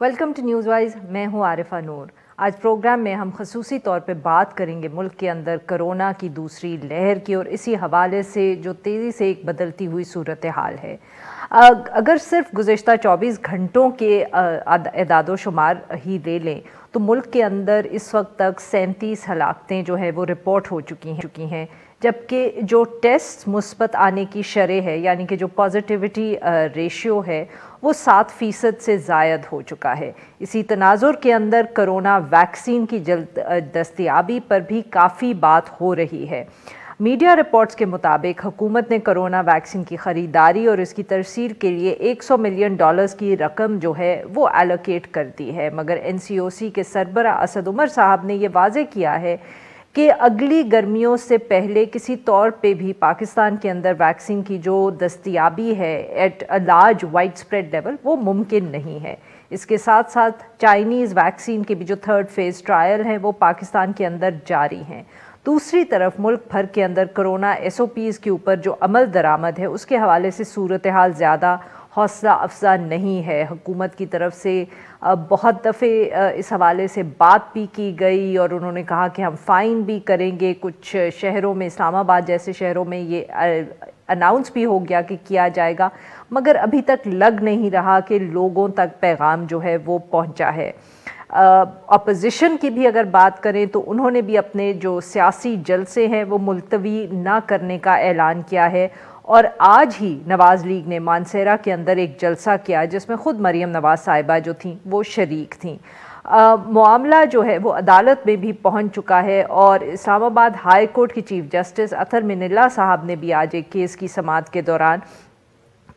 Welcome to news wise. मैं हूं आरिफा नूर। आज प्रोग्राम में हम खसूसी तौर पे बात करेंगे मुल्क के अंदर कोरोना की दूसरी लहर की और इसी हवाले से जो तेज़ी से एक बदलती हुई सूरत हाल है। अगर सिर्फ गुज़िश्ता 24 घंटों के एदादो शुमार ही ले लें तो मुल्क के अंदर इस वक्त तक 37 हलाकतें जो है वो रिपोर्ट हो चुकी हैं, जबकि जो टेस्ट मुस्बत आने की शरह है यानी कि जो पॉजिटिविटी रेशियो है वो 7% से ज़ायद हो चुका है। इसी तनाजुर के अंदर कोरोना वैक्सीन की जल्द दस्तयाबी पर भी काफ़ी बात हो रही है। मीडिया रिपोर्ट्स के मुताबिक हुकूमत ने कोरोना वैक्सीन की ख़रीदारी और इसकी तरसील के लिए $100 मिलियन की रकम जो है वो एलोकेट कर दी है, मगर NCOC के सरबरा असद उमर साहब ने ये वाज़े किया है कि अगली गर्मियों से पहले किसी तौर पे भी पाकिस्तान के अंदर वैक्सीन की जो दस्तयाबी है at a large wide spread level वो मुमकिन नहीं है। इसके साथ साथ चाइनीज़ वैक्सीन के भी जो 3rd फेज़ ट्रायल हैं वो पाकिस्तान के अंदर जारी हैं। दूसरी तरफ मुल्क भर के अंदर कोरोना SOPs के ऊपर जो अमल दरामद है उसके हवाले से सूरत हाल ज़्यादा हौसला अफजा नहीं है। हुकूमत की तरफ से बहुत दफ़े इस हवाले से बात भी की गई और उन्होंने कहा कि हम फ़ाइन भी करेंगे। कुछ शहरों में, इस्लामाबाद जैसे शहरों में ये अनाउंस भी हो गया कि किया जाएगा, मगर अभी तक लग नहीं रहा कि लोगों तक पैगाम जो है वो पहुंचा है। अपोजिशन की भी अगर बात करें तो उन्होंने भी अपने जो सियासी जलसे हैं वो मुलतवी ना करने का ऐलान किया है और आज ही नवाज़ लीग ने मानसेरा के अंदर एक जलसा किया जिसमें ख़ुद मरीम नवाज़ साहिबा जो थी वो शरीक थी। मामला जो है वो अदालत में भी पहुंच चुका है और इस्लामाबाद हाई कोर्ट की चीफ जस्टिस अतर मिनिल्ला साहब ने भी आज एक केस की समाअत के दौरान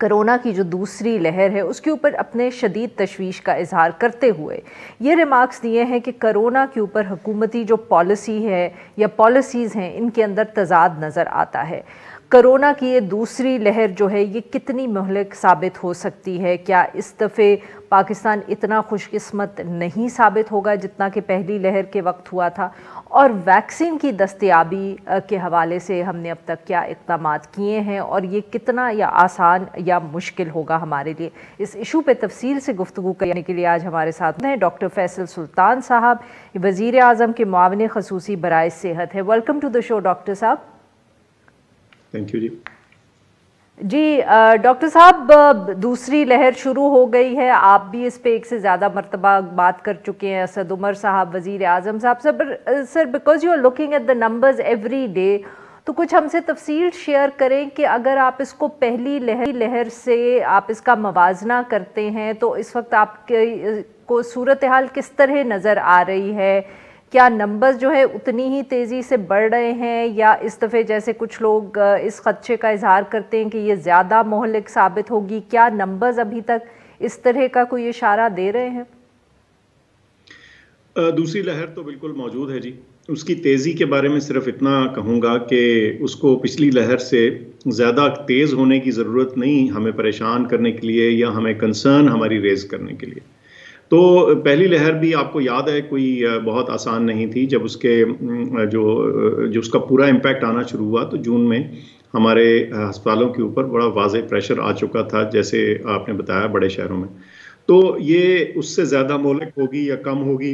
कोरोना की जो दूसरी लहर है उसके ऊपर अपने शदीद तशवीश का इजहार करते हुए ये रिमार्क्स दिए हैं कि कोरोना के ऊपर हुकूमती जो पॉलिसी है या पॉलिसीज़ हैं इनके अंदर तज़ाद नज़र आता है। कोरोना की ये दूसरी लहर जो है ये कितनी मुहलिक साबित हो सकती है? क्या इस दफ़े पाकिस्तान इतना खुशकिस्मत नहीं साबित होगा जितना कि पहली लहर के वक्त हुआ था? और वैक्सीन की दस्तयाबी के हवाले से हमने अब तक क्या इक़दामात किए हैं और ये कितना या आसान या मुश्किल होगा हमारे लिए? इस इशू पे तफसील से गुफ्तगू करने के लिए आज हमारे साथ हैं डॉक्टर फैसल सुल्तान साहब, वज़ीर आज़म के मुआविन ख़ुसूसी बराए सेहत है। Welcome to the show doctor साहब। Thank you ji. डॉक्टर साहब, दूसरी लहर शुरू हो गई है, आप भी इस पे एक से ज़्यादा मरतबा बात कर चुके हैं, असद उमर साहब, वज़ीर आज़म साहब। Sir because you are looking at the numbers every day, तो कुछ हमसे तफसील शेयर करें कि अगर आप इसको पहली लहर से आप इसका मवाजना करते हैं तो इस वक्त आपके को सूरत हाल किस तरह नज़र आ रही है? क्या नंबर्स जो है उतनी ही तेज़ी से बढ़ रहे हैं या इस दफ़े जैसे कुछ लोग इस खदशे का इजहार करते हैं कि ये ज़्यादा मोहलिक साबित होगी? क्या नंबर्स अभी तक इस तरह का कोई इशारा दे रहे हैं? दूसरी लहर तो बिल्कुल मौजूद है जी। उसकी तेज़ी के बारे में सिर्फ इतना कहूँगा कि उसको पिछली लहर से ज़्यादा तेज़ होने की ज़रूरत नहीं, हमें परेशान करने के लिए या हमें कंसर्न हमारी रेज़ करने के लिए। तो पहली लहर भी आपको याद है कोई बहुत आसान नहीं थी। जब उसके जो उसका पूरा इम्पैक्ट आना शुरू हुआ तो जून में हमारे अस्पतालों के ऊपर बड़ा वाज़ेह प्रेशर आ चुका था, जैसे आपने बताया बड़े शहरों में। तो ये उससे ज़्यादा मोहलिक होगी या कम होगी,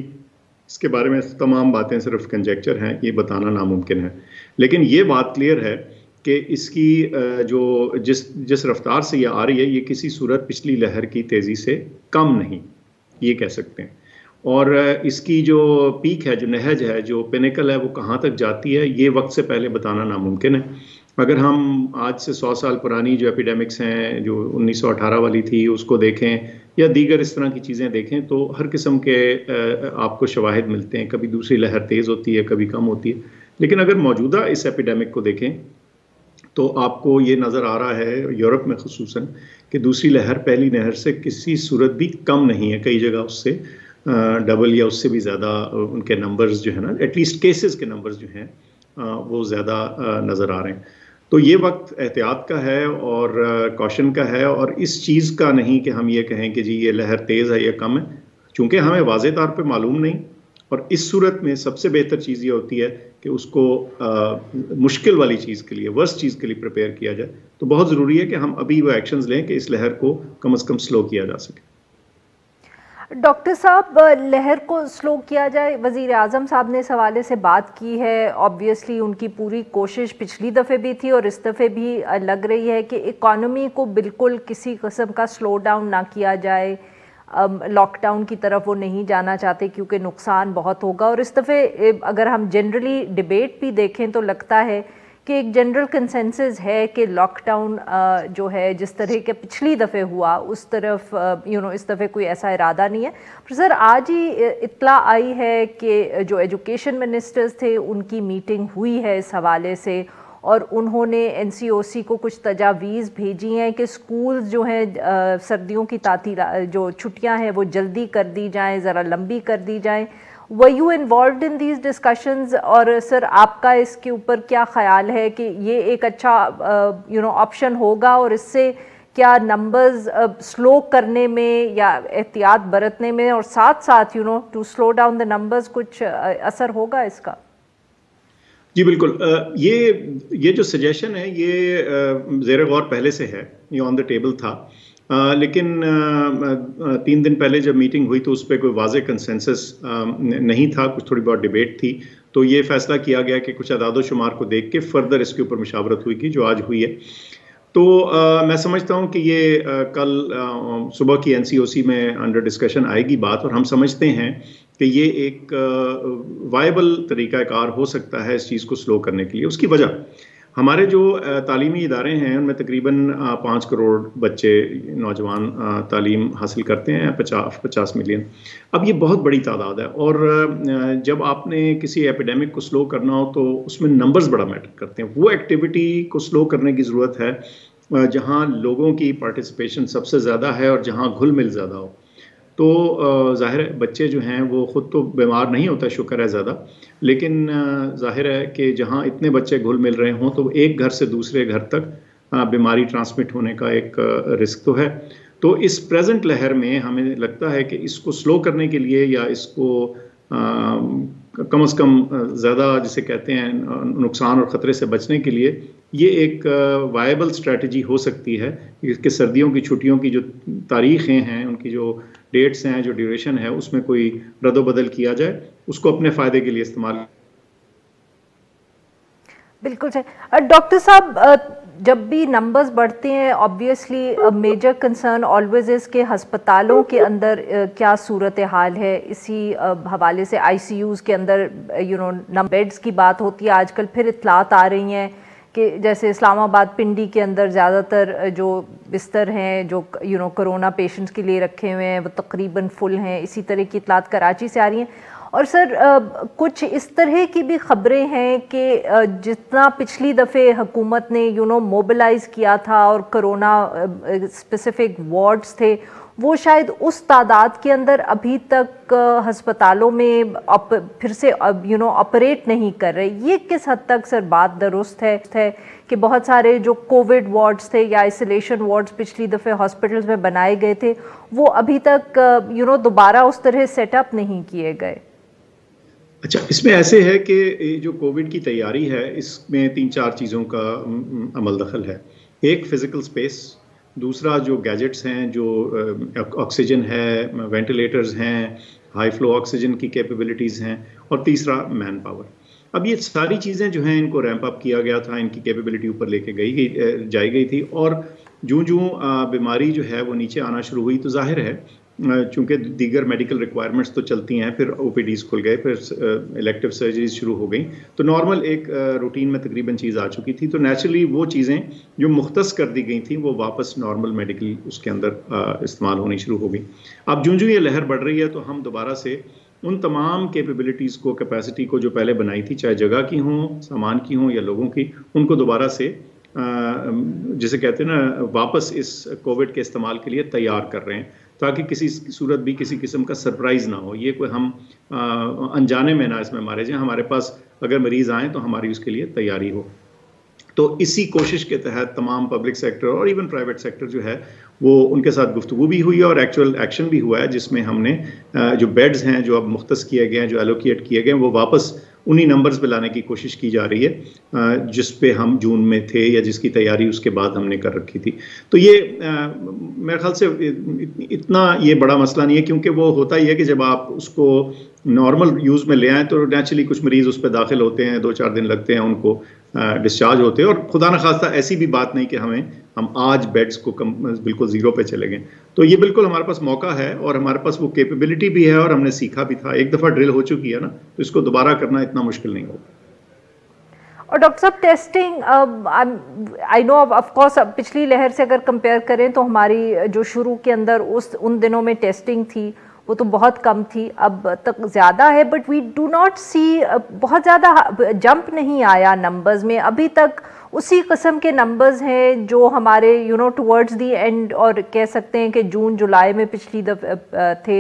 इसके बारे में तमाम बातें सिर्फ कंजेक्चर हैं, ये बताना नामुमकिन है। लेकिन ये बात क्लियर है कि इसकी जिस रफ्तार से ये आ रही है ये किसी सूरत पिछली लहर की तेज़ी से कम नहीं, ये कह सकते हैं। और इसकी जो पीक है, जो नहज है, जो पिनेकल है, वो कहाँ तक जाती है ये वक्त से पहले बताना नामुमकिन है। अगर हम आज से 100 साल पुरानी जो एपिडेमिक्स हैं, जो 1918 वाली थी, उसको देखें या दीगर इस तरह की चीज़ें देखें तो हर किस्म के आपको शवाहिद मिलते हैं। कभी दूसरी लहर तेज़ होती है, कभी कम होती है। लेकिन अगर मौजूदा इस एपिडेमिक को देखें तो आपको ये नज़र आ रहा है यूरोप में ख़ुसूसन कि दूसरी लहर पहली लहर से किसी सूरत भी कम नहीं है। कई जगह उससे डबल या उससे भी ज़्यादा उनके नंबर्स जो है ना, एटलीस्ट केसेस के नंबर्स जो हैं वो ज़्यादा नज़र आ रहे हैं। तो ये वक्त एहतियात का है और कॉशन का है और इस चीज़ का नहीं कि हम ये कहें कि जी ये लहर तेज़ है या कम है, चूँकि हमें वाज़े तौर पे मालूम नहीं। और इस सूरत में सबसे बेहतर चीज़ ये होती है कि उसको मुश्किल वाली चीज़ के लिए, वर्स्ट चीज़ के लिए प्रिपेयर किया जाए। तो बहुत ज़रूरी है कि हम अभी वो एक्शंस लें कि इस लहर को कम से कम स्लो किया जा सके। डॉक्टर साहब, लहर को स्लो किया जाए, वज़ीर आज़म साहब ने इस हवाले से बात की है। ऑब्वियसली उनकी पूरी कोशिश पिछली दफ़े भी थी और इस दफ़े भी लग रही है कि इकॉनमी को बिल्कुल किसी किस्म का स्लो डाउन ना किया जाए। लॉकडाउन की तरफ वो नहीं जाना चाहते क्योंकि नुकसान बहुत होगा। और इस दफ़े अगर हम जनरली डिबेट भी देखें तो लगता है कि एक जनरल कंसेंसस है कि लॉकडाउन जो है जिस तरह के पिछली दफ़े हुआ उस तरफ इस दफ़े कोई ऐसा इरादा नहीं है। पर सर, आज ही इत्तला आई है कि जो एजुकेशन मिनिस्टर्स थे उनकी मीटिंग हुई है इस हवाले से और उन्होंने एनसीओसी को कुछ तजावीज़ भेजी हैं कि स्कूल्स जो हैं सर्दियों की तातील जो छुट्टियां हैं वो जल्दी कर दी जाएं, ज़रा लंबी कर दी जाएं। Were you involved in these discussions? और सर, आपका इसके ऊपर क्या ख्याल है कि ये एक अच्छा ऑप्शन होगा और इससे क्या नंबर्स स्लो करने में या एहतियात बरतने में और साथ साथ to slow down the numbers कुछ असर होगा इसका? जी बिल्कुल। ये जो सजेशन है ये ज़ेर गौर पहले से है, ये ऑन द टेबल था। लेकिन 3 दिन पहले जब मीटिंग हुई तो उस पर कोई वाज़े कंसेंसस नहीं था, कुछ थोड़ी बहुत डिबेट थी। तो ये फैसला किया गया कि कुछ अदाद-ओ-शुमार को देख के फर्दर इसके ऊपर मुशावरत हुई कि जो आज हुई है। तो मैं समझता हूँ कि ये कल सुबह की एनसीओसी में अंडर डिस्कशन आएगी बात, और हम समझते हैं कि ये एक वायबल तरीक़ाकार हो सकता है इस चीज़ को स्लो करने के लिए। उसकी वजह हमारे जो तालीमी इदारे हैं उनमें तकरीबन 5 करोड़ बच्चे नौजवान तालीम हासिल करते हैं, 50 मिलियन। अब ये बहुत बड़ी तादाद है, और जब आपने किसी एपिडेमिक को स्लो करना हो तो उसमें नंबर्स बड़ा मैटर करते हैं। वो एक्टिविटी को स्लो करने की ज़रूरत है जहाँ लोगों की पार्टिसिपेशन सबसे ज़्यादा है और जहाँ घुल मिल ज़्यादा हो। तो ज़ाहिर है बच्चे जो हैं वो ख़ुद तो बीमार नहीं होता, शुक्र है ज़्यादा, लेकिन ज़ाहिर है कि जहाँ इतने बच्चे घुल मिल रहे हों तो एक घर से दूसरे घर तक बीमारी ट्रांसमिट होने का एक रिस्क तो है। तो इस प्रेजेंट लहर में हमें लगता है कि इसको स्लो करने के लिए या इसको कम से कम ज़्यादा जिसे कहते हैं नुकसान और ख़तरे से बचने के लिए ये एक वायबल स्ट्रेटजी हो सकती है कि सर्दियों की छुट्टियों की जो तारीखें हैं, उनकी जो डेट्स हैं, जो ड्यूरेशन है, उसमें कोई रद्द-बदल किया जाए, उसको अपने फ़ायदे के लिए इस्तेमाल। बिल्कुल सही। डॉक्टर साहब, जब भी नंबर्स बढ़ते हैं obviously major concern always is के अस्पतालों के अंदर क्या सूरत हाल है। इसी हवाले से आईसीयूज़ के अंदर बेड्स की बात होती है। आजकल फिर इत्तलात आ रही हैं कि जैसे इस्लामाबाद पिंडी के अंदर ज़्यादातर जो बिस्तर हैं जो कोरोना पेशेंट्स के लिए रखे हुए हैं वो तकरीबन फुल हैं। इसी तरह की इत्तलात कराची से आ रही हैं। और सर, कुछ इस तरह की भी ख़बरें हैं कि जितना पिछली दफ़े हुकूमत ने मोबिलाइज़ किया था और कोरोना स्पेसिफिक वार्ड्स थे वो शायद उस तादाद के अंदर अभी तक अस्पतालों में फिर से ऑपरेट नहीं कर रहे। ये किस हद तक सर बात दुरुस्त है कि बहुत सारे जो कोविड वार्ड्स थे या आइसोलेशन वार्ड्स पिछली दफ़े हॉस्पिटल्स में बनाए गए थे वो अभी तक दोबारा उस तरह सेटअप नहीं किए गए? अच्छा, इसमें ऐसे है कि जो कोविड की तैयारी है इसमें 3-4 चीज़ों का अमल दखल है। एक फ़िज़िकल स्पेस, दूसरा जो गैजेट्स हैं, जो ऑक्सीजन है, वेंटिलेटर्स हैं, हाई फ्लो ऑक्सीजन की कैपेबिलिटीज़ हैं, और तीसरा मैन पावर। अब ये सारी चीज़ें जो हैं इनको रैंप अप किया गया था, इनकी कैपेबिलिटी ऊपर लेके जाई गई थी, और जूं बीमारी जो है वो नीचे आना शुरू हुई तो जाहिर है चूँकि दीगर मेडिकल रिक्वायरमेंट्स तो चलती हैं, फिर ओपीडीज़ खुल गए, फिर इलेक्टिव सर्जरीज शुरू हो गई, तो नॉर्मल एक रूटीन में तकरीबन चीज़ आ चुकी थी। तो नेचुरली वो चीज़ें जो मुख्तस कर दी गई थी वो वापस नॉर्मल मेडिकल उसके अंदर इस्तेमाल होनी शुरू हो गई। अब जूँ ये लहर बढ़ रही है तो हम दोबारा से उन तमाम कैपेबिलिटीज़ को, कैपेसिटी को जो पहले बनाई थी, चाहे जगह की हों, सामान की हों या लोगों की, उनको दोबारा से जिसे कहते हैं ना वापस इस कोविड के इस्तेमाल के लिए तैयार कर रहे हैं, ताकि किसी सूरत भी किसी किस्म का सरप्राइज़ ना हो। ये कोई हम अनजाने में ना इसमें मारे जाएं, हमारे पास अगर मरीज़ आएँ तो हमारी उसके लिए तैयारी हो। तो इसी कोशिश के तहत तमाम पब्लिक सेक्टर और इवन प्राइवेट सेक्टर जो है वो उनके साथ गुफ्तगू भी हुई है और एक्चुअल एक्शन भी हुआ है, जिसमें हमने जो बेड्स हैं जो अब मुख्तस किए गए हैं, जो एलोकेट किए गए हैं, वो वापस उन्हीं नंबर्स पे लाने की कोशिश की जा रही है जिस पे हम जून में थे या जिसकी तैयारी उसके बाद हमने कर रखी थी। तो ये मेरे ख्याल से इतना ये बड़ा मसला नहीं है, क्योंकि वो होता ही है कि जब आप उसको नॉर्मल यूज़ में ले आएँ तो नेचुरली कुछ मरीज़ उस पर दाखिल होते हैं, 2-4 दिन लगते हैं उनको डिस्चार्ज होते हैं, और खुदा न खास्ता ऐसी भी बात नहीं कि हम आज बेड्स को बिल्कुल ज़ीरो पे चले गए। तो ये बिल्कुल हमारे पास मौका है और हमारे पास वो कैपेबिलिटी भी है और हमने सीखा भी था। एक दफ़ा ड्रिल हो चुकी है ना, तो इसको दोबारा करना इतना मुश्किल नहीं होगा। और डॉक्टर साहब testing, I know of course पिछली लहर से अगर कंपेयर करें तो हमारी जो शुरू के अंदर उन दिनों में टेस्टिंग थी वो तो बहुत कम थी, अब तक ज़्यादा है, बट वी डू नॉट सी बहुत ज़्यादा जंप नहीं आया नंबर्स में। अभी तक उसी किस्म के नंबर्स हैं जो हमारे टुवर्ड्स दी एंड, और कह सकते हैं कि जून जुलाई में पिछली थे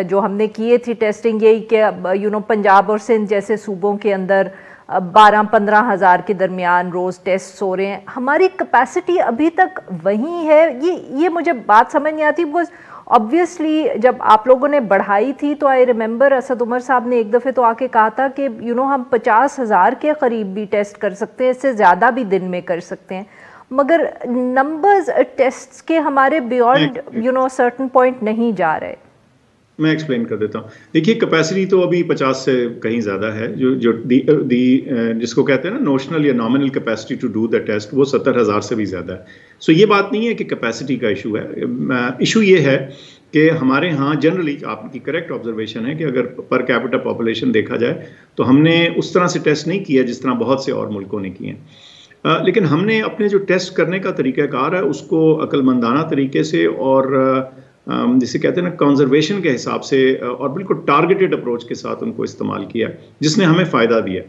जो हमने किए थी टेस्टिंग, यही कि पंजाब और सिंध जैसे सूबों के अंदर 12-15 हज़ार के दरमियान रोज़ टेस्ट हो रहे हैं। हमारी कैपेसिटी अभी तक वही है। ये मुझे बात समझ नहीं आती, बिकॉज ऑब्वियसली जब आप लोगों ने बढ़ाई थी तो आई रिमेंबर असद उमर साहब ने एक दफ़े तो आके कहा था कि हम 50,000 के करीब भी टेस्ट कर सकते हैं, इससे ज़्यादा भी दिन में कर सकते हैं, मगर नंबर्स टेस्ट्स के हमारे बियॉन्ड सर्टन पॉइंट नहीं जा रहे। मैं एक्सप्लेन कर देता हूँ। देखिए, कैपेसिटी तो अभी 50 से कहीं ज़्यादा है। जो जिसको कहते हैं ना नोशनल या nominal capacity to do the test, वो 70,000 से भी ज़्यादा है। सो ये बात नहीं है कि कैपेसिटी का इशू है। इशू ये है कि हमारे यहाँ जनरली, आपकी करेक्ट ऑब्जर्वेशन है कि अगर पर कैपिटा पॉपुलेशन देखा जाए तो हमने उस तरह से टेस्ट नहीं किया जिस तरह बहुत से और मुल्कों ने किए हैं। लेकिन हमने अपने जो टेस्ट करने का तरीक़ाकार है उसको अक्लमंदाना तरीके से और जिसे कहते हैं ना कंजर्वेशन के हिसाब से और बिल्कुल टारगेटेड अप्रोच के साथ उनको इस्तेमाल किया, जिसने हमें फ़ायदा दिया।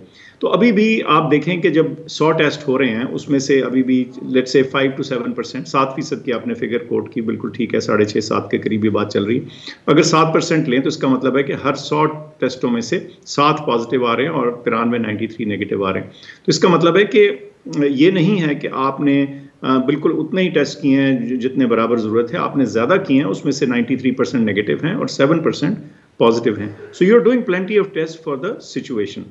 तो अभी भी आप देखें कि जब 100 टेस्ट हो रहे हैं उसमें से अभी भी लेट्स से 5 to 7%, 7% की आपने फिगर कोट की, बिल्कुल ठीक है, 6.5-7 के करीब बात चल रही है। अगर 7% लें तो इसका मतलब है कि हर 100 टेस्टों में से 7 पॉजिटिव आ रहे हैं और 93 नेगेटिव आ रहे हैं। तो इसका मतलब है कि ये नहीं है कि आपने बिल्कुल उतने ही टेस्ट किए हैं जितने बराबर ज़रूरत है, आपने ज़्यादा किए हैं, उसमें से 93% नेगेटिव हैं और 7% पॉजिटिव हैं। So you are doing plenty of test for the situation.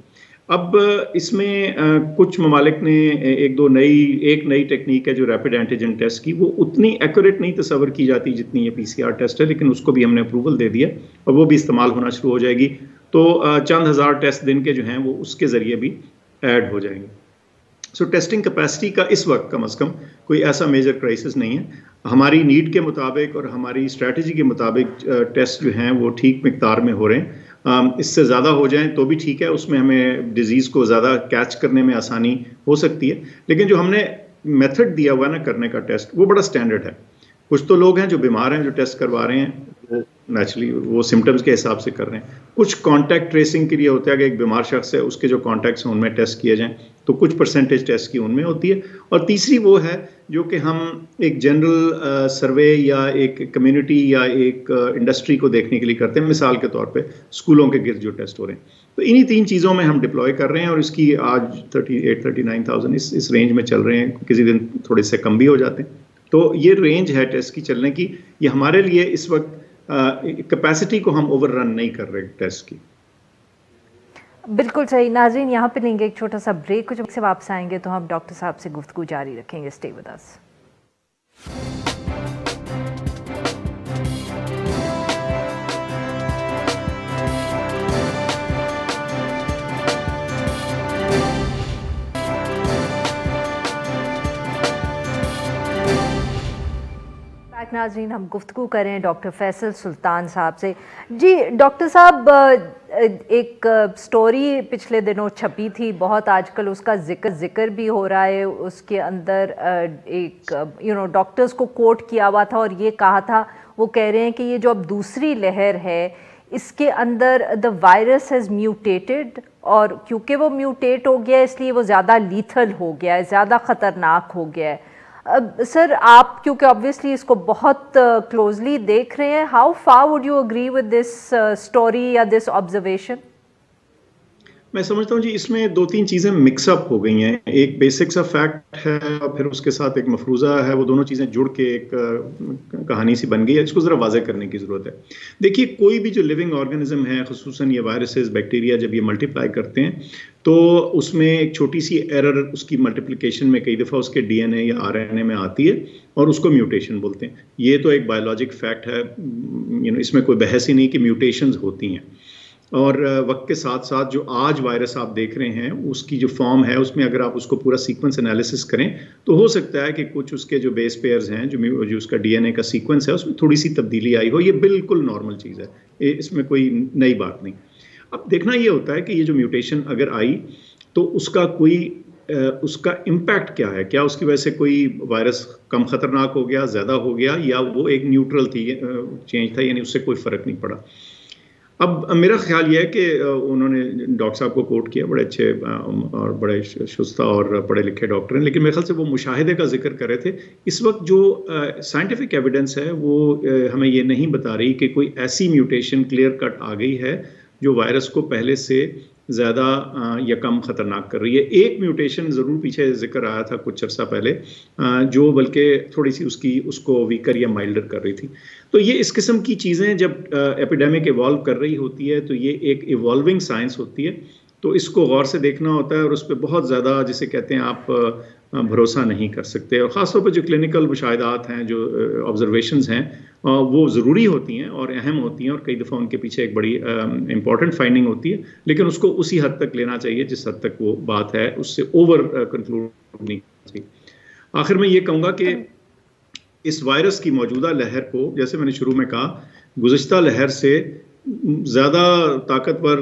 अब इसमें कुछ ममालिक ने एक नई टेक्निक है जो रैपिड एंटीजन टेस्ट की, वो उतनी एक्यूरेट नहीं तस्वर की जाती जितनी ये PCR टेस्ट है, लेकिन उसको भी हमने अप्रूवल दे दिया और वो भी इस्तेमाल होना शुरू हो जाएगी। तो चंद हज़ार टेस्ट दिन के जो हैं वो उसके ज़रिए भी ऐड हो जाएंगे। सो टेस्टिंग कैपेसिटी का इस वक्त कम से कम कोई ऐसा मेजर क्राइसिस नहीं है। हमारी नीड के मुताबिक और हमारी स्ट्रेटजी के मुताबिक टेस्ट जो हैं वो ठीक मिकदार में हो रहे हैं। इससे ज़्यादा हो जाएं तो भी ठीक है, उसमें हमें डिज़ीज़ को ज़्यादा कैच करने में आसानी हो सकती है। लेकिन जो हमने मेथड दिया हुआ है ना करने का टेस्ट, वो बड़ा स्टैंडर्ड है। कुछ तो लोग हैं जो बीमार हैं जो टेस्ट करवा रहे हैं, वो नेचुरली वो सिम्टम्स के हिसाब से कर रहे हैं। कुछ कॉन्टैक्ट ट्रेसिंग के लिए होता है कि एक बीमार शख्स है, उसके जो कॉन्टैक्ट्स हैं उनमें टेस्ट किए जाएं, तो कुछ परसेंटेज टेस्ट की उनमें होती है। और तीसरी वो है जो कि हम एक जनरल सर्वे या एक कम्युनिटी या एक इंडस्ट्री को देखने के लिए करते हैं। मिसाल के तौर पे स्कूलों के गिर्द जो टेस्ट हो रहे हैं, तो इन्हीं 3 चीज़ों में हम डिप्लॉय कर रहे हैं और इसकी आज 38-39,000 इस रेंज में चल रहे हैं। किसी दिन थोड़े से कम भी हो जाते हैं। तो ये रेंज है टेस्ट की चलने की। ये हमारे लिए इस वक्त कैपेसिटी को हम ओवररन नहीं कर रहे टेस्ट की। बिल्कुल सही। नाज़रीन, यहाँ पे लेंगे एक छोटा सा ब्रेक, कुछ से वापस आएंगे तो हम डॉक्टर साहब से गुफ्तगू जारी रखेंगे। Stay with us. नाज़रीन, हम गुफ्तगू करें डॉक्टर फैसल सुल्तान साहब से। जी डॉक्टर साहब, एक स्टोरी पिछले दिनों छपी थी बहुत, आजकल उसका जिक्र भी हो रहा है। उसके अंदर एक डॉक्टर्स को कोट किया हुआ था और ये कहा था, वो कह रहे हैं कि ये जो अब दूसरी लहर है इसके अंदर द वायरस हैज़ म्यूटेटेड, और क्योंकि वो म्यूटेट हो गया इसलिए वो ज़्यादा लीथल हो गया है, ज़्यादा ख़तरनाक हो गया है। सर, आप क्योंकि ऑब्वियसली इसको बहुत क्लोजली देख रहे हैं, how far would you agree with this story या दिस ऑब्जर्वेशन? मैं समझता हूँ जी इसमें दो तीन चीज़ें मिक्सअप हो गई हैं। एक बेसिक सा फैक्ट है और फिर उसके साथ एक मफरूज़ा है, वो दोनों चीज़ें जुड़ के एक कहानी सी बन गई है। इसको ज़रा वाज़ेह करने की ज़रूरत है। देखिए, कोई भी जो लिविंग ऑर्गेनिज्म है, खुसूसन ये वायरसेस, बैक्टीरिया, जब ये मल्टीप्लाई करते हैं तो उसमें एक छोटी सी एरर उसकी मल्टीप्लिकेशन में कई दफ़ा उसके डीएनए या आरएनए में आती है और उसको म्यूटेशन बोलते हैं। ये तो एक बायोलॉजिक फैक्ट है, इसमें कोई बहस ही नहीं कि म्यूटेशंस होती हैं। और वक्त के साथ साथ जो आज वायरस आप देख रहे हैं उसकी जो फॉर्म है उसमें अगर आप उसको पूरा सीक्वेंस एनालिसिस करें तो हो सकता है कि कुछ उसके जो बेस पेयर्स हैं, जो उसका डीएनए का सीक्वेंस है, उसमें थोड़ी सी तब्दीली आई हो। ये बिल्कुल नॉर्मल चीज़ है, इसमें कोई नई बात नहीं। अब देखना ये होता है कि ये जो म्यूटेशन अगर आई तो उसका इम्पैक्ट क्या है। क्या उसकी वजह से कोई वायरस कम खतरनाक हो गया, ज़्यादा हो गया, या वो एक न्यूट्रल थी चेंज था, यानी उससे कोई फ़र्क नहीं पड़ा। अब मेरा ख्याल ये है कि उन्होंने डॉक्टर साहब को कोट किया, बड़े अच्छे और बड़े शुस्ता और पढ़े लिखे डॉक्टर हैं, लेकिन मेरे ख्याल से वो मुशाहिदे का जिक्र कर रहे थे। इस वक्त जो साइंटिफिक एविडेंस है वो हमें ये नहीं बता रही कि कोई ऐसी म्यूटेशन क्लियर कट आ गई है जो वायरस को पहले से ज़्यादा या कम ख़तरनाक कर रही है। एक म्यूटेशन ज़रूर पीछे जिक्र आया था कुछ अर्सा पहले, जो बल्कि थोड़ी सी उसको वीकर या माइल्डर कर रही थी। तो ये इस किस्म की चीज़ें जब एपिडेमिक इवॉल्व कर रही होती है तो ये एक इवॉल्विंग साइंस होती है, तो इसको गौर से देखना होता है और उस पर बहुत ज़्यादा, जिसे कहते हैं आप, भरोसा नहीं कर सकते। और ख़ासतौर पर जो क्लिनिकल मुशाहिदात हैं, जो ऑब्जर्वेशंस हैं, वो ज़रूरी होती हैं और अहम होती हैं और कई दफ़ा उनके पीछे एक बड़ी इंपॉर्टेंट फाइंडिंग होती है, लेकिन उसको उसी हद तक लेना चाहिए जिस हद तक वो बात है, उससे ओवर कंक्लूड नहीं चाहिए। आखिर में ये कहूँगा कि इस वायरस की मौजूदा लहर को, जैसे मैंने शुरू में कहा, गुज़िश्ता लहर से ज़्यादा ताकतवर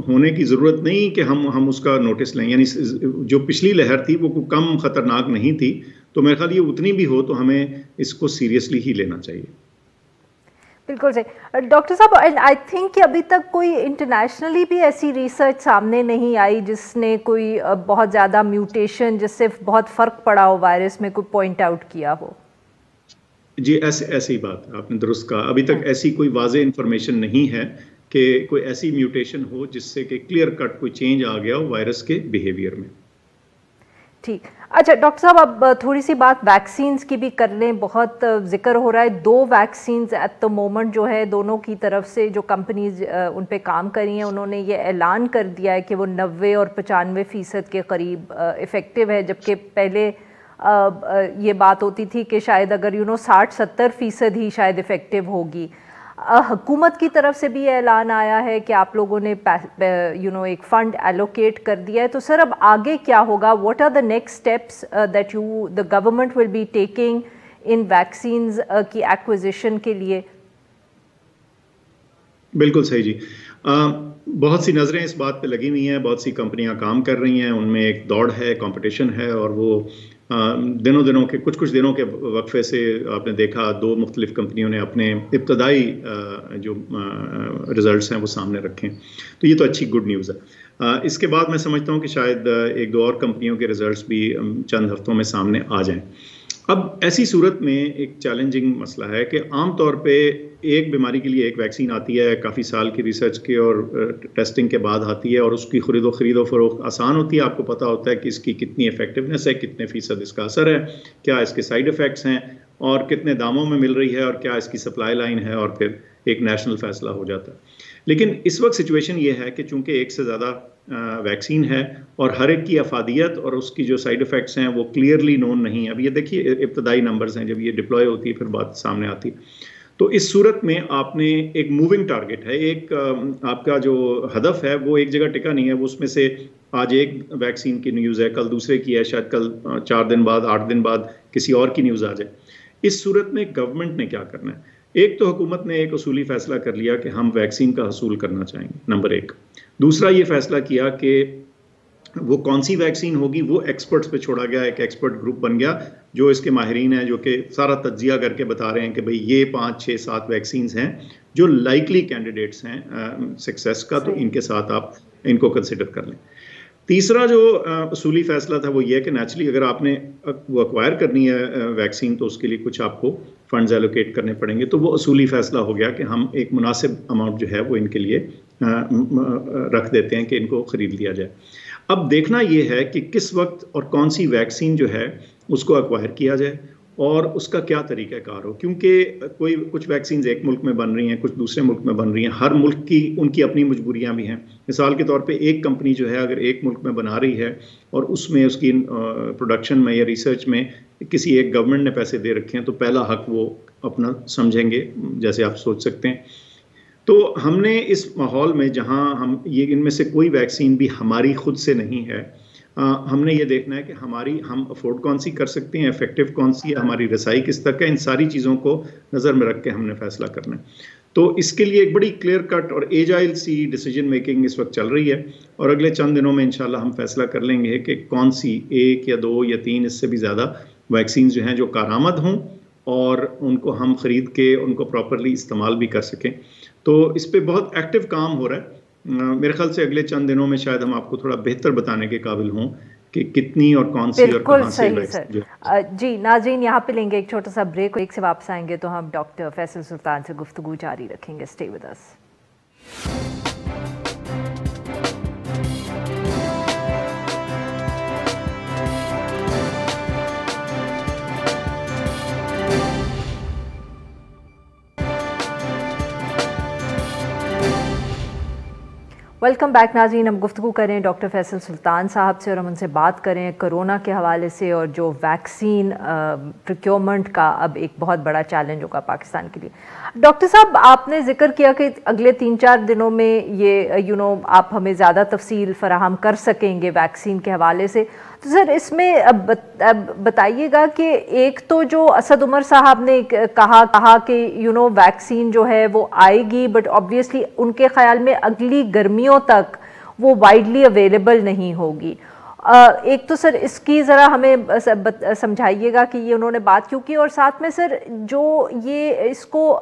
होने की ज़रूरत नहीं कि हम उसका नोटिस लें। यानी जो पिछली लहर थी वो कम ख़तरनाक नहीं थी, तो मेरे ख्याल ये उतनी भी हो तो हमें इसको सीरियसली ही लेना चाहिए। बिल्कुल सही डॉक्टर साहब। आई थिंक कि अभी तक कोई इंटरनेशनली भी ऐसी रिसर्च सामने नहीं आई जिसने कोई बहुत ज़्यादा म्यूटेशन जिससे बहुत फ़र्क पड़ा हो वायरस में, कोई पॉइंट आउट किया हो। जी, ऐसी बात आपने दुरुस्त कहा। अभी तक ऐसी कोई वाज़ेह इंफॉर्मेशन नहीं है कि कोई ऐसी म्यूटेशन हो जिससे कि क्लियर कट कोई चेंज आ गया हो वायरस के बिहेवियर में। ठीक, अच्छा डॉक्टर साहब, अब थोड़ी सी बात वैक्सीन्स की भी कर लें। बहुत जिक्र हो रहा है 2 वैक्सीन्स एट द मोमेंट जो है दोनों की तरफ से जो कंपनीज उन पे काम कर रही हैं, उन्होंने ये ऐलान कर दिया है कि वो 90 और 95% के करीब इफ़ेक्टिव है, जबकि पहले ये बात होती थी कि शायद अगर 60-70% ही शायद इफ़ेक्टिव होगी। हुकूमत की तरफ से भी ऐलान आया है कि आप लोगों ने एक फ़ंड एलोकेट कर दिया है। तो सर अब आगे क्या होगा? What are the next steps that the government will be taking in vaccines की एक्विजिशन के लिए? बिल्कुल सही जी। बहुत सी नज़रें इस बात पे लगी हुई हैं, बहुत सी कंपनियां काम कर रही हैं, उनमें एक दौड़ है, कंपटीशन है, और वो दिनों के कुछ दिनों के वक्फे से आपने देखा 2 मुख्तलिफ कंपनियों ने अपने इब्तदाई जो रिज़ल्ट्स हैं वो सामने रखे। तो ये तो अच्छी गुड न्यूज़ है। इसके बाद मैं समझता हूँ कि शायद 1-2 और कंपनियों के रिज़ल्ट्स भी चंद हफ्तों में सामने आ जाएं। अब ऐसी सूरत में एक चैलेंजिंग मसला है कि आम तौर पे एक बीमारी के लिए एक वैक्सीन आती है, काफ़ी साल की रिसर्च के और टेस्टिंग के बाद आती है, और उसकी खरीदो फरोख्त आसान होती है। आपको पता होता है कि इसकी कितनी इफेक्टिवनेस है, कितने फ़ीसद इसका असर है, क्या इसके साइड इफ़ेक्ट्स हैं, और कितने दामों में मिल रही है, और क्या इसकी सप्लाई लाइन है, और फिर एक नेशनल फैसला हो जाता है। लेकिन इस वक्त सिचुएशन ये है कि चूंकि एक से ज़्यादा वैक्सीन है और हर एक की अफादियत और उसकी जो साइड इफ़ेक्ट्स हैं वो क्लियरली नोन नहीं है। अब ये देखिए इब्तदाई नंबर्स हैं, जब ये डिप्लॉय होती है फिर बात सामने आती है। तो इस सूरत में आपने एक मूविंग टारगेट है, एक आपका जो हदफ है वो एक जगह टिका नहीं है। वो उसमें से आज एक वैक्सीन की न्यूज़ है, कल दूसरे की है, शायद कल 4 दिन बाद 8 दिन बाद किसी और की न्यूज़ आ जाए। इस सूरत में गवर्नमेंट ने क्या करना है? एक तो हुकूमत ने एक उसूली फैसला कर लिया कि हम वैक्सीन का हसूल करना चाहेंगे, नंबर 1। दूसरा ये फैसला किया कि वो कौन सी वैक्सीन होगी वो एक्सपर्ट्स पे छोड़ा गया। एक एक्सपर्ट ग्रुप बन गया जो इसके माहिरीन हैं, जो कि सारा तज्जिया करके बता रहे हैं कि भाई ये 5, 6, 7 वैक्सीन्स हैं जो लाइकली कैंडिडेट्स हैं सक्सेस का, तो इनके साथ आप इनको कंसिडर कर लें। तीसरा जो उसूली फैसला था वो ये कि नेचुरली अगर आपने वो एक्वायर करनी है वैक्सीन तो उसके लिए कुछ आपको फंड्स एलोकेट करने पड़ेंगे। तो वो उसूली फैसला हो गया कि हम एक मुनासिब अमाउंट जो है वो इनके लिए रख देते हैं कि इनको ख़रीद लिया जाए। अब देखना ये है कि किस वक्त और कौन सी वैक्सीन जो है उसको एक्वायर किया जाए और उसका क्या तरीक़ाकार हो, क्योंकि कुछ वैक्सीन एक मुल्क में बन रही हैं, कुछ दूसरे मुल्क में बन रही हैं। हर मुल्क की उनकी अपनी मजबूरियां भी हैं। मिसाल के तौर पे एक कंपनी जो है अगर एक मुल्क में बना रही है और उसमें उसकी प्रोडक्शन में या रिसर्च में किसी एक गवर्नमेंट ने पैसे दे रखे हैं तो पहला हक वो अपना समझेंगे, जैसे आप सोच सकते हैं। तो हमने इस माहौल में जहां हम ये इनमें से कोई वैक्सीन भी हमारी खुद से नहीं है, हमने ये देखना है कि हम अफोर्ड कौन सी कर सकते हैं, इफेक्टिव कौन सी है, हमारी रसाई किस तक है। इन सारी चीज़ों को नज़र में रख के हमने फैसला करना है। तो इसके लिए एक बड़ी क्लियर कट और एजाइल सी डिसीजन मेकिंग इस वक्त चल रही है और अगले चंद दिनों में इंशाल्लाह हम फैसला कर लेंगे कि कौन सी 1 या 2 या 3 इससे भी ज़्यादा वैक्सीन जो हैं जो कारआमद हों और उनको हम ख़रीद के उनको प्रॉपरली इस्तेमाल भी कर सकें। तो इस पर बहुत एक्टिव काम हो रहा है। मेरे ख्याल से अगले चंद दिनों में शायद हम आपको थोड़ा बेहतर बताने के काबिल हों कि कितनी और कौन सी और कहां से सर। जी नाज़रीन, यहाँ पे लेंगे एक छोटा सा ब्रेक। एक से वापस आएंगे तो हम डॉक्टर फैसल सुल्तान से गुफ्तगू जारी रखेंगे। Stay with us. Welcome back नाज़रीन, हम गुफ्तगू करें डॉक्टर फैसल सुल्तान साहब से और हम उनसे बात करें कोरोना के हवाले से और जो वैक्सीन प्रोक्योरमेंट का अब एक बहुत बड़ा चैलेंज होगा पाकिस्तान के लिए। डॉक्टर साहब, आपने जिक्र किया कि अगले 3-4 दिनों में ये आप हमें ज़्यादा तफसील फराहम कर सकेंगे वैक्सीन के हवाले से। तो सर इसमें अब बताइएगा कि एक तो जो असद उमर साहब ने कहा कि वैक्सीन जो है वो आएगी, बट ऑब्वियसली उनके ख्याल में अगली गर्मियों तक वो वाइडली अवेलेबल नहीं होगी। एक तो सर इसकी ज़रा हमें समझाइएगा कि ये उन्होंने बात क्यों की, और साथ में सर जो ये इसको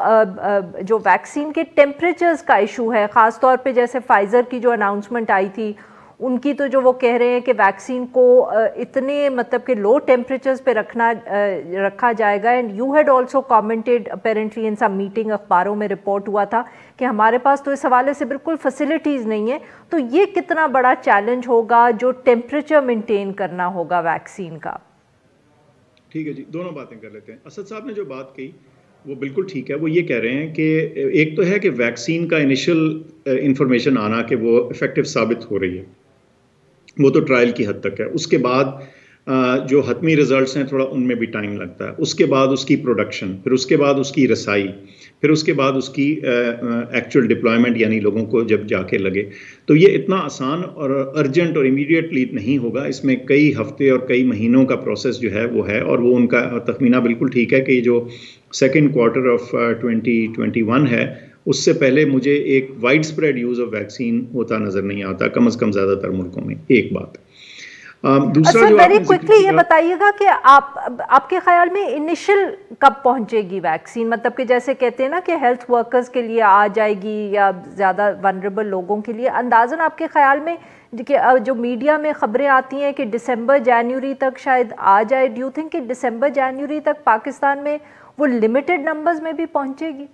जो वैक्सीन के टेम्परेचर्स का इशू है, ख़ास तौर पे जैसे फाइज़र की जो अनाउंसमेंट आई थी उनकी, तो जो वो कह रहे हैं कि वैक्सीन को इतने मतलब कि लो टेम्परेचर्स पे रखा जाएगा। And you had also commented apparently in some meeting, अखबारों में रिपोर्ट हुआ था कि हमारे पास तो इस हवाले से बिल्कुल फैसिलिटीज़ नहीं है। तो ये कितना बड़ा चैलेंज होगा जो टेम्परेचर मेंटेन करना होगा वैक्सीन का। ठीक है जी, दोनों बातें कर लेते हैं। असद साहब ने जो बात कही वो बिल्कुल ठीक है। वो ये कह रहे हैं कि एक तो है कि वैक्सीन का इनिशियल इंफॉर्मेशन आना कि वो इफेक्टिव साबित हो रही है, वो तो ट्रायल की हद तक है। उसके बाद जो हतमी रिजल्ट्स हैं थोड़ा उनमें भी टाइम लगता है। उसके बाद उसकी प्रोडक्शन, फिर उसके बाद उसकी रसाई, फिर उसके बाद उसकी एक्चुअल डिप्लॉयमेंट यानी लोगों को जब जाके लगे। तो ये इतना आसान और अर्जेंट और इमीडिएटली नहीं होगा। इसमें कई हफ्ते और कई महीनों का प्रोसेस जो है वो है, और वो उनका तखमीना बिल्कुल ठीक है कि जो सेकेंड क्वार्टर ऑफ 2021 है उससे पहले मुझे एक wide spread use of vaccine होता नज़र नहीं आता, कम से कम ज़्यादातर मुल्कों में। एक बात। दूसरा, जो वेरी क्विकली ये बताइएगा कि आपके ख्याल में इनिशियल कब पहुंचेगी वैक्सीन? मतलब कि जैसे कहते हैं ना कि हेल्थ वर्कर्स के लिए आ जाएगी या ज़्यादा वनरेबल लोगों के लिए, अंदाज़न आपके ख्याल में कि जो मीडिया में ख़बरें आती हैं कि दिसंबर जनवरी तक शायद आ जाए, डू यू थिंक कि दिसंबर जनवरी तक पाकिस्तान में वो लिमिटेड नंबर्स में भी पहुंचेगी?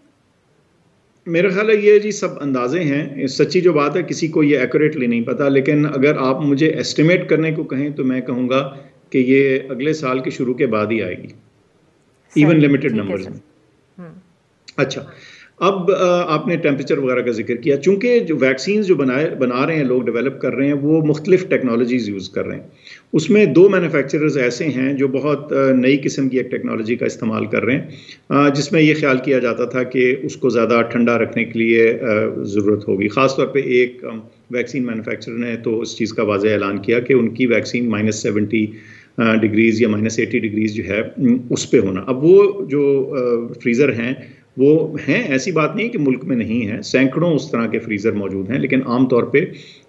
मेरा ख्याल है ये जी सब अंदाजे हैं। सच्ची जो बात है किसी को ये एक्यूरेटली नहीं पता, लेकिन अगर आप मुझे एस्टिमेट करने को कहें तो मैं कहूँगा कि ये अगले साल के शुरू के बाद ही आएगी, इवन लिमिटेड नंबर्स में। अच्छा, अब आपने टेम्परेचर वगैरह का जिक्र किया। चूंकि जो वैक्सीन जो बना रहे हैं लोग, डेवलप कर रहे हैं, वो मुख्तलिफ टेक्नोलॉजीज़ यूज़ कर रहे हैं। उसमें 2 मैन्युफैक्चरर्स ऐसे हैं जो बहुत नई किस्म की एक टेक्नोलॉजी का इस्तेमाल कर रहे हैं, जिसमें ये ख्याल किया जाता था कि उसको ज़्यादा ठंडा रखने के लिए ज़रूरत होगी। ख़ास तौर पे एक वैक्सीन मैन्युफैक्चरर ने तो उस चीज़ का वाज़ेह ऐलान किया कि उनकी वैक्सीन -70 डिग्रीज़ या -80 डिग्रीज़ जो है उस पर होना। अब वो जो फ्रीज़र हैं वो हैं, ऐसी बात नहीं कि मुल्क में नहीं है, सैकड़ों उस तरह के फ्रीज़र मौजूद हैं, लेकिन आम तौर पे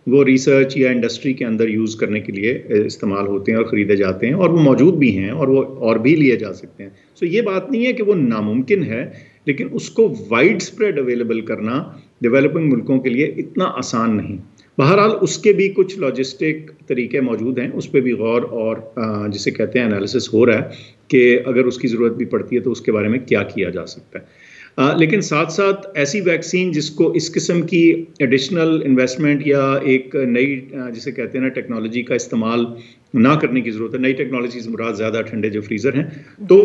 वो रिसर्च या इंडस्ट्री के अंदर यूज़ करने के लिए इस्तेमाल होते हैं और ख़रीदे जाते हैं, और वो मौजूद भी हैं और वो और भी लिए जा सकते हैं। सो ये बात नहीं है कि वो नामुमकिन है, लेकिन उसको वाइड स्प्रेड अवेलेबल करना डेवलपिंग मुल्कों के लिए इतना आसान नहीं। बहरहाल उसके भी कुछ लॉजिस्टिक तरीके मौजूद हैं, उस पर भी गौर और जिसे कहते हैं एनालिसिस हो रहा है कि अगर उसकी ज़रूरत भी पड़ती है तो उसके बारे में क्या किया जा सकता है। लेकिन साथ साथ ऐसी वैक्सीन जिसको इस किस्म की एडिशनल इन्वेस्टमेंट या एक नई जिसे कहते हैं ना टेक्नोलॉजी का इस्तेमाल ना करने की ज़रूरत है। नई टेक्नोलॉजी से मुराद ज़्यादा ठंडे जो फ्रीज़र हैं तो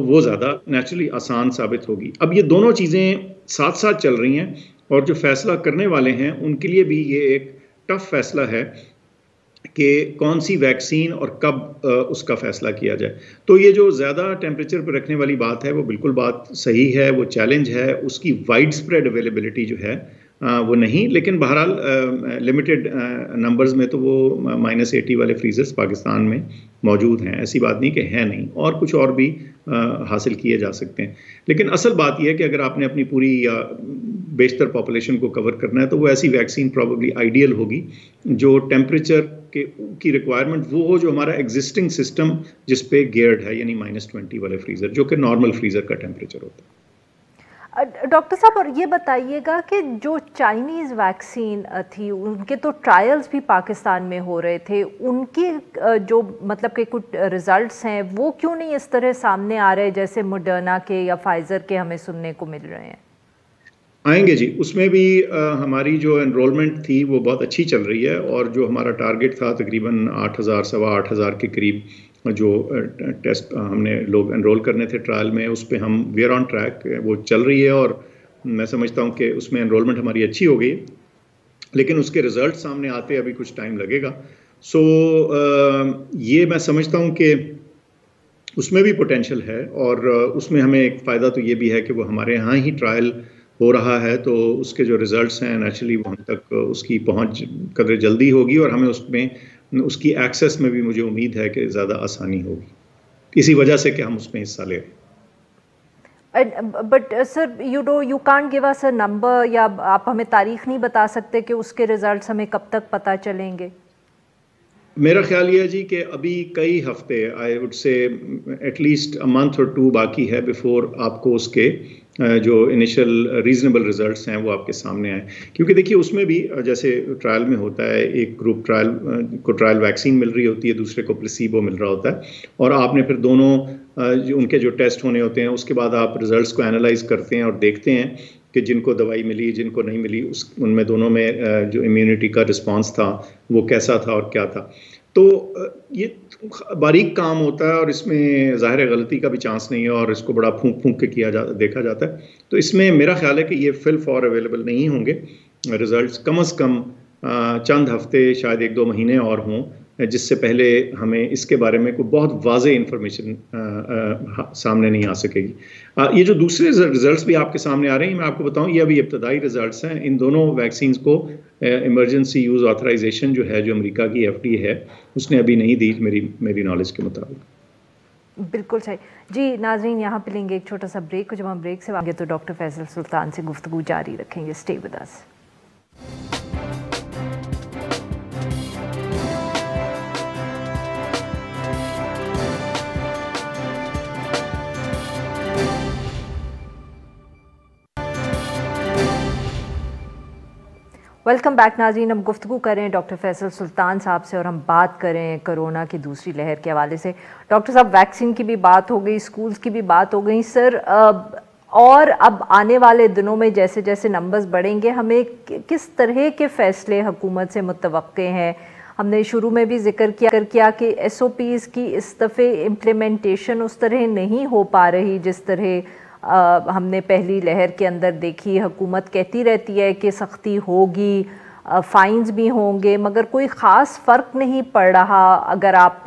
वो ज़्यादा नेचुरली आसान साबित होगी। अब ये दोनों चीज़ें साथ साथ चल रही हैं और जो फैसला करने वाले हैं उनके लिए भी ये एक टफ फैसला है कि कौन सी वैक्सीन और कब उसका फैसला किया जाए। तो ये जो ज़्यादा टेम्परेचर पर रखने वाली बात है वो बिल्कुल बात सही है, वो चैलेंज है। उसकी वाइड स्प्रेड अवेलेबिलिटी जो है वो नहीं, लेकिन बहरहाल लिमिटेड नंबर्स में तो वो -80 वाले फ्रीजर्स पाकिस्तान में मौजूद हैं। ऐसी बात नहीं कि है नहीं, और कुछ और भी हासिल किए जा सकते हैं। लेकिन असल बात यह है कि अगर आपने अपनी पूरी या बेशतर पॉपुलेशन को कवर करना है तो वो ऐसी वैक्सीन प्रॉबेबली आइडियल होगी जो टेम्परेचर की रिक्वायरमेंट वो हो जो हमारा एग्जिस्टिंग सिस्टम जिस पे गेयर्ड है, यानी -20 वाले फ्रीज़र जो कि नॉर्मल फ्रीज़र का टेम्परेचर होता है। डॉक्टर साहब, और ये बताइएगा कि जो चाइनीज़ वैक्सीन थी उनके तो ट्रायल्स भी पाकिस्तान में हो रहे थे, उनके जो मतलब के कुछ रिजल्ट्स हैं वो क्यों नहीं इस तरह सामने आ रहे जैसे मॉडर्ना के या फाइज़र के हमें सुनने को मिल रहे हैं? आएंगे जी, उसमें भी हमारी जो एनरोलमेंट थी वो बहुत अच्छी चल रही है, और जो हमारा टारगेट था तकरीबन 8,000 सवा 8,000 के करीब जो टेस्ट हमने लोग एनरोल करने थे ट्रायल में, उस पर हम वी आर ऑन ट्रैक, वो चल रही है। और मैं समझता हूँ कि उसमें एनरोलमेंट हमारी अच्छी हो गई, लेकिन उसके रिजल्ट सामने आते अभी कुछ टाइम लगेगा। सो ये मैं समझता हूँ कि उसमें भी पोटेंशियल है, और उसमें हमें एक फ़ायदा तो ये भी है कि वो हमारे यहाँ ही ट्रायल हो रहा है, तो उसके जो रिजल्ट्स हैं नेचुरली वो हम तक उसकी पहुँच कदर जल्दी होगी, और हमें उसमें उसकी एक्सेस में भी मुझे उम्मीद है कि ज़्यादा आसानी होगी, इसी वजह से कि हम उसमें हिस्सा ले रहे हैं। But sir you can't give us a number, या आप हमें तारीख नहीं बता सकते कि उसके रिजल्ट्स हमें कब तक पता चलेंगे? मेरा ख्याल ये है जी कि अभी कई हफ्ते, I would say at least a month और 2 बाकी है बिफोर आपको उसके जो इनिशियल रीजनेबल रिजल्ट्स हैं वो आपके सामने आए। क्योंकि देखिए उसमें भी जैसे ट्रायल में होता है, एक ग्रुप ट्रायल को ट्रायल वैक्सीन मिल रही होती है, दूसरे को प्लेसीबो मिल रहा होता है, और आपने फिर दोनों उनके जो टेस्ट होने होते हैं उसके बाद आप रिजल्ट्स को एनालाइज करते हैं और देखते हैं कि जिनको दवाई मिली जिनको नहीं मिली, उनमें दोनों में जो इम्यूनिटी का रिस्पॉन्स था वो कैसा था और क्या था। तो ये बारीक काम होता है, और इसमें ज़ाहिर गलती का भी चांस नहीं है, और इसको बड़ा फूंक फूंक के देखा जाता है। तो इसमें मेरा ख्याल है कि ये फिल फॉर अवेलेबल नहीं होंगे रिजल्ट्स, कम अज़ कम चंद हफ्ते, शायद 1-2 महीने और हों, जिससे पहले हमें इसके बारे में कोई बहुत वाज़े इन्फॉर्मेशन सामने नहीं आ सकेगी। ये जो दूसरे रिजल्ट्स भी आपके सामने आ रहे हैं, मैं आपको बताऊं, ये अभी इब्तदाई रिजल्ट्स हैं। इन दोनों वैक्सीन्स को इमरजेंसी यूज़ ऑथराइजेशन जो है, जो अमेरिका की FDA है, उसने अभी नहीं दी मेरी नॉलेज के मुताबिक। बिल्कुल सही जी। नाजरीन, यहाँ पे लेंगे एक छोटा सा ब्रेक, जब हम ब्रेक से आगे तो डॉक्टर फैसल सुल्तान से गुफ्तगू जारी रखेंगे। Stay with us. Welcome back नाज़रीन। हम गुफ्तगू करें डॉक्टर फैसल सुल्तान साहब से, और हम बात करें कोरोना की दूसरी लहर के हवाले से। डॉक्टर साहब, वैक्सीन की भी बात हो गई, स्कूल्स की भी बात हो गई सर, और अब आने वाले दिनों में जैसे जैसे नंबर्स बढ़ेंगे, हमें किस तरह के फ़ैसले हुकूमत से मुतवक्के हैं? हमने शुरू में भी जिक्र किया कि SOPs की इस दफ़े इम्प्लीमेंटेशन उस तरह नहीं हो पा रही जिस तरह हमने पहली लहर के अंदर देखी। हुकूमत कहती रहती है कि सख्ती होगी, फ़ाइन्स भी होंगे, मगर कोई ख़ास फ़र्क नहीं पड़ रहा। अगर आप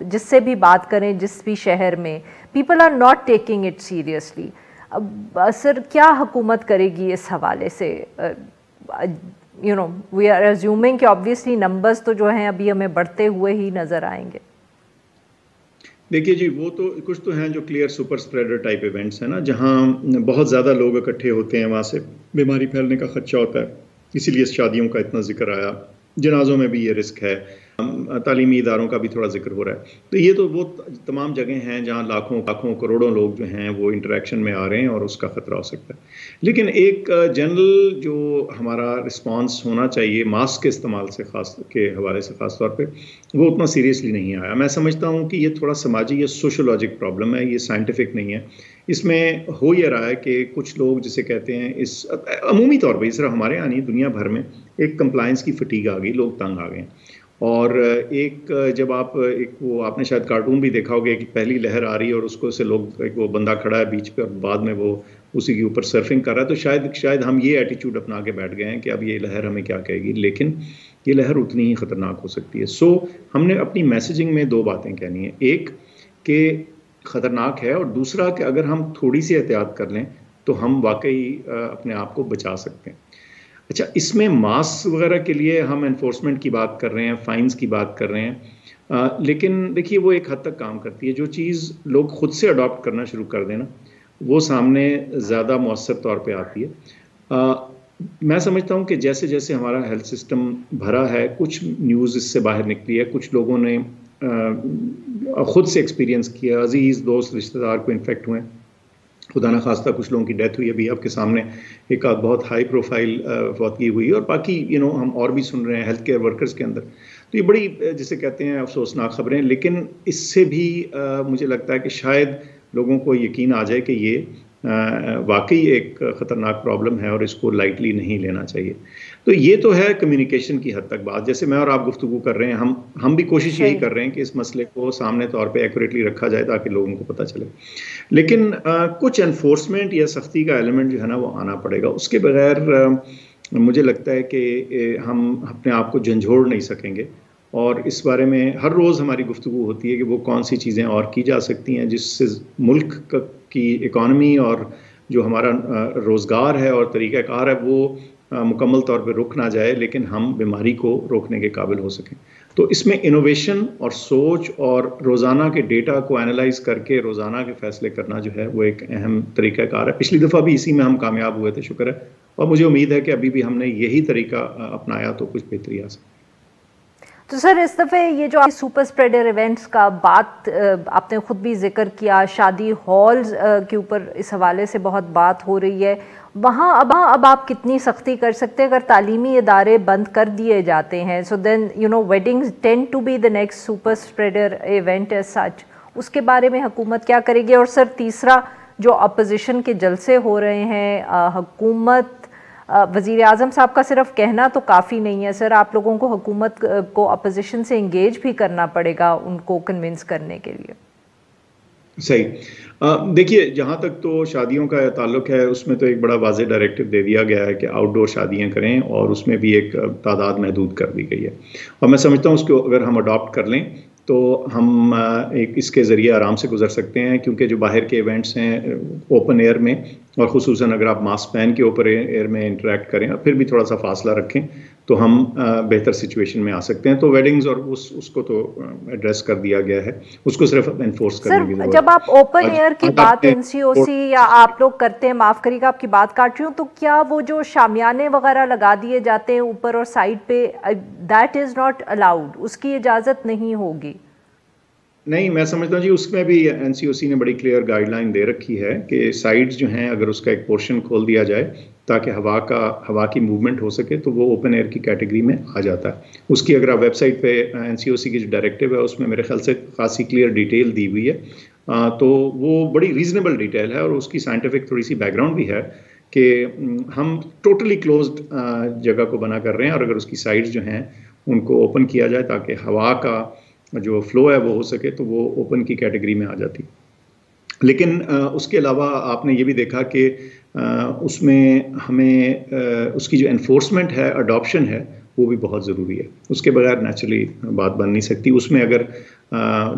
जिससे भी बात करें, जिस भी शहर में, people are not taking it seriously. Sir, क्या हुकूमत करेगी इस हवाले से? वी आर अज्यूमिंग कि ऑब्वियसली नंबर्स तो जो हैं अभी हमें बढ़ते हुए ही नज़र आएंगे। देखिए जी, वो तो कुछ तो हैं जो clear super spreader type events हैं ना, जहाँ बहुत ज़्यादा लोग इकट्ठे होते हैं, वहाँ से बीमारी फैलने का खदशा होता है। इसीलिए शादियों का इतना जिक्र आया, जनाजों में भी ये रिस्क है। तालीमी इदारों का भी थोड़ा जिक्र हो रहा है। तो ये तो वो तमाम जगह हैं जहाँ लाखों लाखों करोड़ों लोग जो हैं वो इंटरेक्शन में आ रहे हैं और उसका ख़तरा हो सकता है। लेकिन एक जनरल जो हमारा रिस्पांस होना चाहिए मास्क के इस्तेमाल से खास के हवाले से ख़ास तौर पे, वो उतना सीरियसली नहीं आया। मैं समझता हूँ कि ये थोड़ा समाजी या सोशोलॉजिक प्रॉब्लम है, ये साइंटिफिक नहीं है। इसमें हो ये रहा है कि कुछ लोग जिसे कहते हैं, इस अमूमी तौर पर सिर्फ हमारे यहाँ नहीं दुनिया भर में एक कंप्लायंस की फटीग आ गई, लोग तंग आ गए। और एक जब आप एक वो आपने शायद कार्टून भी देखा होगा कि पहली लहर आ रही है और उसको से लोग एक वो बंदा खड़ा है बीच पे और बाद में वो उसी के ऊपर सर्फिंग कर रहा है, तो शायद हम ये एटीट्यूड अपना के बैठ गए हैं कि अब ये लहर हमें क्या कहेगी, लेकिन ये लहर उतनी ही ख़तरनाक हो सकती है। सो हमने अपनी मैसेजिंग में दो बातें कहनी है, एक कि ख़तरनाक है और दूसरा कि अगर हम थोड़ी सी एहतियात कर लें तो हम वाकई अपने आप को बचा सकते हैं। अच्छा, इसमें मास्क वगैरह के लिए हम एनफोर्समेंट की बात कर रहे हैं, फाइन्स की बात कर रहे हैं, लेकिन देखिए वो एक हद तक काम करती है। जो चीज़ लोग खुद से अडॉप्ट करना शुरू कर देना वो सामने ज़्यादा मौसर तौर पे आती है। मैं समझता हूँ कि जैसे जैसे हमारा हेल्थ सिस्टम भरा है, कुछ न्यूज़ इससे बाहर निकली है, कुछ लोगों ने ख़ुद से एक्सपीरियंस किया, अजीज़ दोस्त रिश्तेदार को इन्फेक्ट हुए, खुदा न खास्ता कुछ लोगों की डेथ हुई। अभी आपके सामने एक बहुत हाई प्रोफाइल फौतगी हुई और बाकी हम और भी सुन रहे हैं हेल्थ केयर वर्कर्स के अंदर। तो ये बड़ी जिसे कहते हैं अफसोसनाक खबरें, लेकिन इससे भी मुझे लगता है कि शायद लोगों को यकीन आ जाए कि ये वाकई एक ख़तरनाक प्रॉब्लम है और इसको लाइटली नहीं लेना चाहिए। तो ये तो है कम्युनिकेशन की हद तक बात, जैसे मैं और आप गुफ्तगू कर रहे हैं, हम भी कोशिश यही कर रहे हैं कि इस मसले को सामने तौर पे एक्यूरेटली रखा जाए ताकि लोगों को पता चले। लेकिन कुछ एनफोर्समेंट या सख्ती का एलिमेंट जो है ना वो आना पड़ेगा, उसके बगैर मुझे लगता है कि हम अपने आप को झंझोड़ नहीं सकेंगे। और इस बारे में हर रोज़ हमारी गुफ्तगू होती है कि वो कौन सी चीज़ें और की जा सकती हैं जिससे मुल्क की इकॉनमी और जो हमारा रोज़गार है और तरीक़ाकार है वो मुकम्मल तौर पे रुक ना जाए, लेकिन हम बीमारी को रोकने के काबिल हो सकें। तो इसमें इनोवेशन और सोच और रोज़ाना के डेटा को एनालाइज करके रोज़ाना के फ़ैसले करना जो है वो एक अहम तरीक़ाकार है। पिछली दफ़ा भी इसी में हम कामयाब हुए थे, शुक्र है, और मुझे उम्मीद है कि अभी भी हमने यही तरीका अपनाया तो कुछ बेहतरी आ सकती। तो सर, इस दफ़े ये जो सुपर स्प्रेडर इवेंट्स का बात आपने ख़ुद भी जिक्र किया, शादी हॉल्स के ऊपर इस हवाले से बहुत बात हो रही है। वहाँ अब आप कितनी सख्ती कर सकते हैं अगर तालीमी इदारे बंद कर दिए जाते हैं? So then weddings tend to be the next super spreader event as such. उसके बारे में हुकूमत क्या करेगी? और सर तीसरा, जो अपोजिशन के जलसे हो रहे हैं, हुकूमत वज़ीर आज़म साहब का सिर्फ कहना तो काफ़ी नहीं है सर, आप लोगों को हुकूमत को अपोजिशन से इंगेज भी करना पड़ेगा उनको कन्विंस करने के लिए। सही। देखिए, जहाँ तक तो शादियों का ताल्लुक है उसमें तो एक बड़ा वाज़ेह डायरेक्टिव दे दिया गया है कि आउटडोर शादियाँ करें और उसमें भी एक तादाद महदूद कर दी गई है। और मैं समझता हूँ उसको अगर हम अडॉप्ट कर लें तो हम एक इसके ज़रिए आराम से गुजर सकते हैं, क्योंकि जो बाहर के इवेंट्स हैं ओपन एयर में, और ख़ुसूसन अगर आप मास्क पहन के ओपन एयर में इंटरेक्ट करें और फिर भी थोड़ा सा फासला रखें तो हम बेहतर सिचुएशन में आ सकते हैं। तो वेडिंग्स और उसको तो एड्रेस कर दिया गया है, उसको सिर्फ एनफोर्स करने की ज़रूरत है। जब आप ओपन एयर की बात एनसीओसी या आप लोग करते हैं, माफ़ करिएगा आपकी बात काट रही हूँ, तो क्या वो जो शामियाने वगैरह लगा दिए जाते हैं ऊपर और साइड पे, दैट इज़ नॉट अलाउड, उसकी इजाज़त नहीं होगी? नहीं, मैं समझता हूँ जी उसमें भी एनसीओसी ने बड़ी क्लियर गाइडलाइन दे रखी है कि साइड्स जो हैं अगर उसका एक पोर्शन खोल दिया जाए ताकि हवा की मूवमेंट हो सके तो वो ओपन एयर की कैटेगरी में आ जाता है। उसकी अगर आप वेबसाइट पे एनसीओसी की जो डायरेक्टिव है उसमें मेरे ख्याल से खासी क्लियर डिटेल दी हुई है, तो वो बड़ी रीज़नेबल डिटेल है और उसकी साइंटिफिक थोड़ी सी बैकग्राउंड भी है कि हम टोटली क्लोज्ड जगह को बना कर रहे हैं और अगर उसकी साइड्स जो हैं उनको ओपन किया जाए ताकि हवा का जो फ्लो है वो हो सके तो वो ओपन की कैटेगरी में आ जाती। लेकिन उसके अलावा आपने ये भी देखा कि उसमें हमें उसकी जो एनफोर्समेंट है, अडॉप्शन है, वो भी बहुत ज़रूरी है। उसके बगैर नेचुरली बात बन नहीं सकती। उसमें अगर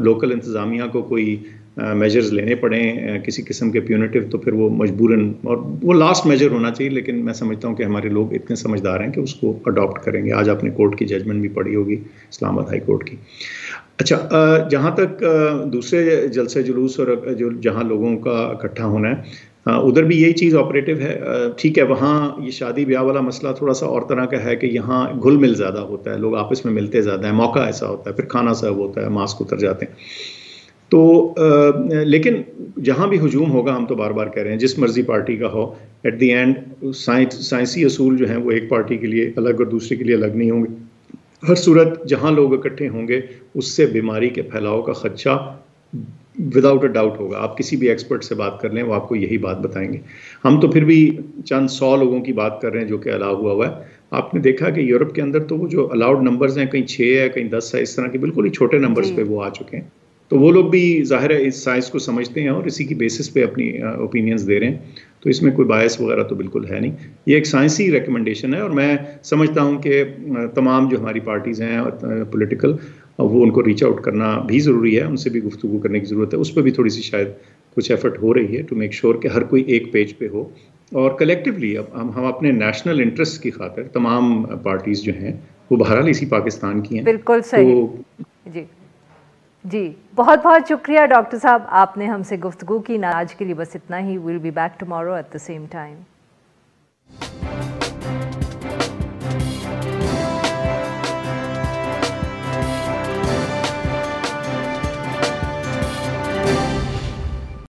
लोकल इंतज़ामिया को कोई मेजर्स लेने पड़ें किसी किस्म के प्यूनिटिव, तो फिर वो मजबूरन, और वो लास्ट मेजर होना चाहिए, लेकिन मैं समझता हूँ कि हमारे लोग इतने समझदार हैं कि उसको अडॉप्ट करेंगे। आज आपने कोर्ट की जजमेंट भी पढ़ी होगी, इस्लामाबाद हाई कोर्ट की। अच्छा, जहाँ तक दूसरे जलसे जुलूस और जो जहाँ लोगों का इकट्ठा होना है, उधर भी यही चीज़ ऑपरेटिव है। ठीक है, वहाँ ये शादी ब्याह वाला मसला थोड़ा सा और तरह का है कि यहाँ घुल मिल ज़्यादा होता है, लोग आपस में मिलते ज़्यादा है, मौका ऐसा होता है, फिर खाना सर्व होता है, मास्क उतर जाते हैं। तो लेकिन जहाँ भी हुजूम होगा, हम तो बार बार कह रहे हैं, जिस मर्जी पार्टी का हो, एट द एंड साइंसी असूल जो हैं वो एक पार्टी के लिए अलग और दूसरे के लिए अलग नहीं होंगे। हर सूरत जहाँ लोग इकट्ठे होंगे उससे बीमारी के फैलाव का खदशा विदाउट अ डाउट होगा। आप किसी भी एक्सपर्ट से बात कर लें, वो आपको यही बात बताएंगे। हम तो फिर भी चंद 100 लोगों की बात कर रहे हैं जो कि अलाउ हुआ है। आपने देखा कि यूरोप के अंदर तो वो जो अलाउड नंबर्स हैं, कहीं 6 है, कहीं 10 है, इस तरह के बिल्कुल ही छोटे नंबर्स पे वो आ चुके हैं। तो वो लोग भी जाहिर है इस साइंस को समझते हैं और इसी की बेसिस पे अपनी ओपिनियंस दे रहे हैं। तो इसमें कोई बायस वगैरह तो बिल्कुल है नहीं। ये एक साइंसी रिकमेंडेशन है और मैं समझता हूँ कि तमाम जो हमारी पार्टीज़ हैं पॉलिटिकल, वो उनको रीच आउट करना भी ज़रूरी है, उनसे भी गुफ्तगू करने की ज़रूरत है। उस पर भी थोड़ी सी शायद कुछ एफर्ट हो रही है टू मेक श्योर कि हर कोई एक पेज पे हो और कलेक्टिवली अब हम अपने नेशनल इंटरेस्ट की खातिर तमाम पार्टीज़ जो हैं वो बहरहाल इसी पाकिस्तान की हैं। बिल्कुल सही। जी जी, बहुत बहुत शुक्रिया डॉक्टर साहब, आपने हमसे गुफ्तगू की। आज के लिए बस इतना ही। Will be back tomorrow at the same time.